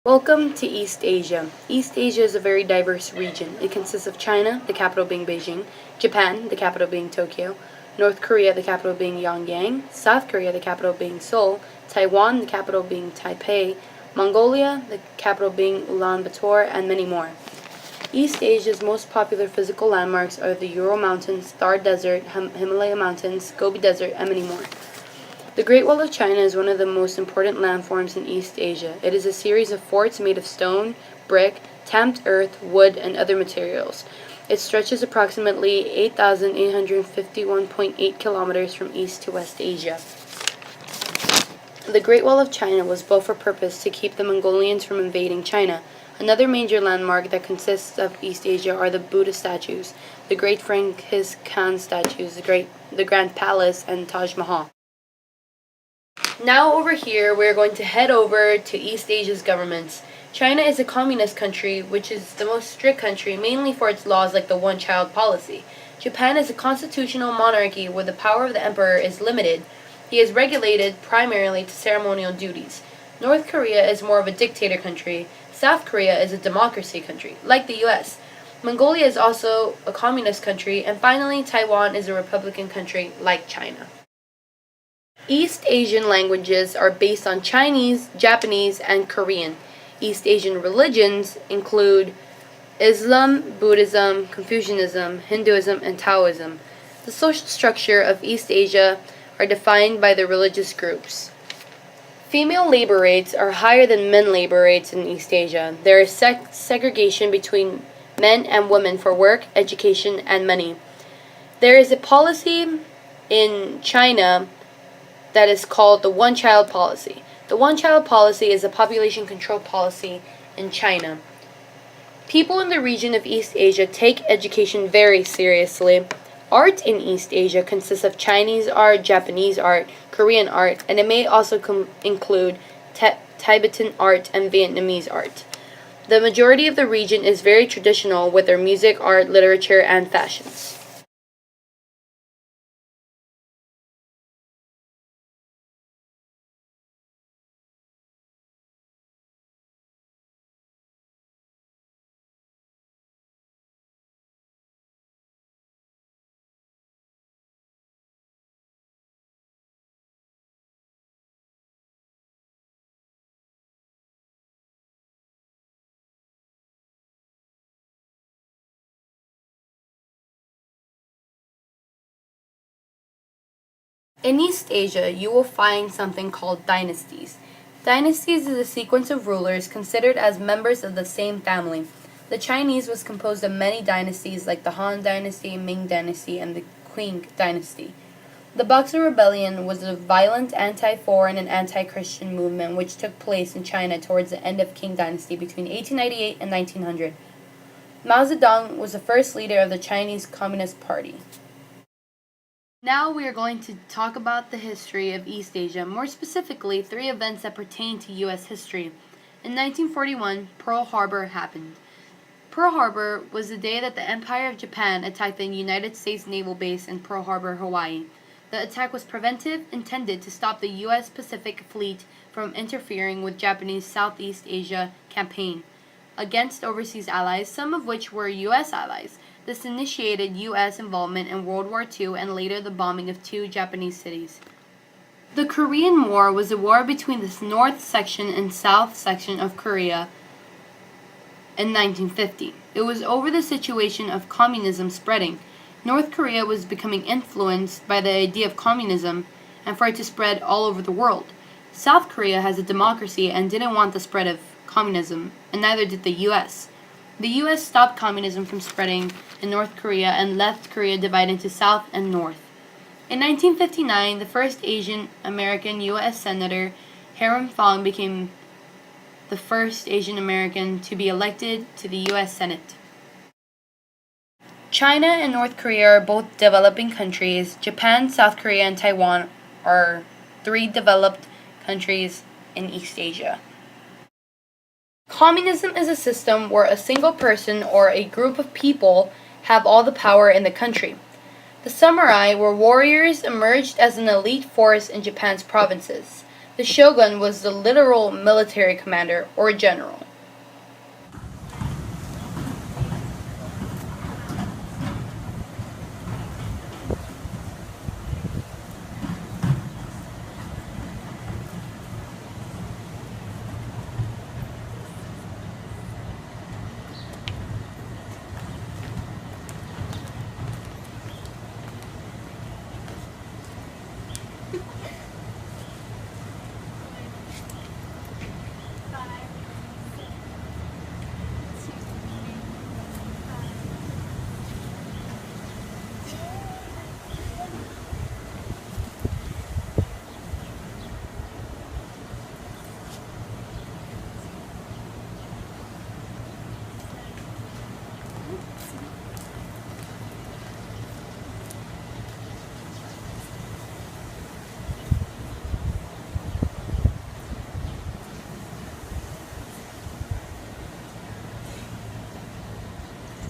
Welcome to East Asia. East Asia is a very diverse region. It consists of China, the capital being Beijing, Japan, the capital being Tokyo, North Korea, the capital being Pyongyang, South Korea, the capital being Seoul, Taiwan, the capital being Taipei, Mongolia, the capital being Ulaanbaatar, and many more. East Asia's most popular physical landmarks are the Ural Mountains, Thar Desert, Himalaya Mountains, Gobi Desert, and many more. The Great Wall of China is one of the most important landforms in East Asia. It is a series of forts made of stone, brick, tamped earth, wood, and other materials. It stretches approximately 8,851.8 kilometers from East to West Asia. The Great Wall of China was built for purpose to keep the Mongolians from invading China. Another major landmark that consists of East Asia are the Buddha statues, the Great Genghis Khan statues, the Grand Palace, and Taj Mahal. Now over here, we're going to head over to East Asia's governments. China is a communist country, which is the most strict country, mainly for its laws like the one-child policy. Japan is a constitutional monarchy where the power of the emperor is limited. He is regulated primarily to ceremonial duties. North Korea is more of a dictator country. South Korea is a democracy country, like the US. Mongolia is also a communist country. And finally, Taiwan is a republican country, like China. East Asian languages are based on Chinese, Japanese, and Korean. East Asian religions include Islam, Buddhism, Confucianism, Hinduism, and Taoism. The social structure of East Asia are defined by the religious groups. Female labor rates are higher than men labor rates in East Asia. There is segregation between men and women for work, education, and money. There is a policy in China that is called the one-child policy. The one-child policy is a population control policy in China. People in the region of East Asia take education very seriously. Art in East Asia consists of Chinese art, Japanese art, Korean art, and it may also include Tibetan art and Vietnamese art. The majority of the region is very traditional with their music, art, literature, and fashions. In East Asia, you will find something called dynasties. Dynasties is a sequence of rulers considered as members of the same family. The Chinese was composed of many dynasties like the Han Dynasty, Ming Dynasty, and the Qing Dynasty. The Boxer Rebellion was a violent anti-foreign and anti-Christian movement which took place in China towards the end of Qing Dynasty between 1898 and 1900. Mao Zedong was the first leader of the Chinese Communist Party. Now we are going to talk about the history of East Asia, more specifically 3 events that pertain to U.S. history. In 1941, Pearl Harbor happened. Pearl Harbor was the day that the Empire of Japan attacked the United States Naval Base in Pearl Harbor, Hawaii. The attack was preventive, intended to stop the U.S. Pacific Fleet from interfering with Japanese Southeast Asia campaign against overseas allies, some of which were U.S. allies. This initiated U.S. involvement in World War II and later the bombing of 2 Japanese cities. The Korean War was a war between the North section and South section of Korea in 1950. It was over the situation of communism spreading. North Korea was becoming influenced by the idea of communism and for it to spread all over the world. South Korea has a democracy and didn't want the spread of communism, and neither did the U.S. The U.S. stopped communism from spreading in North Korea and left Korea divided into South and North. In 1959, the first Asian American U.S. Senator, Hiram Fong, became the first Asian American to be elected to the U.S. Senate. China and North Korea are both developing countries. Japan, South Korea, and Taiwan are 3 developed countries in East Asia. Communism is a system where a single person or a group of people have all the power in the country. The samurai were warriors emerged as an elite force in Japan's provinces. The shogun was the literal military commander or general.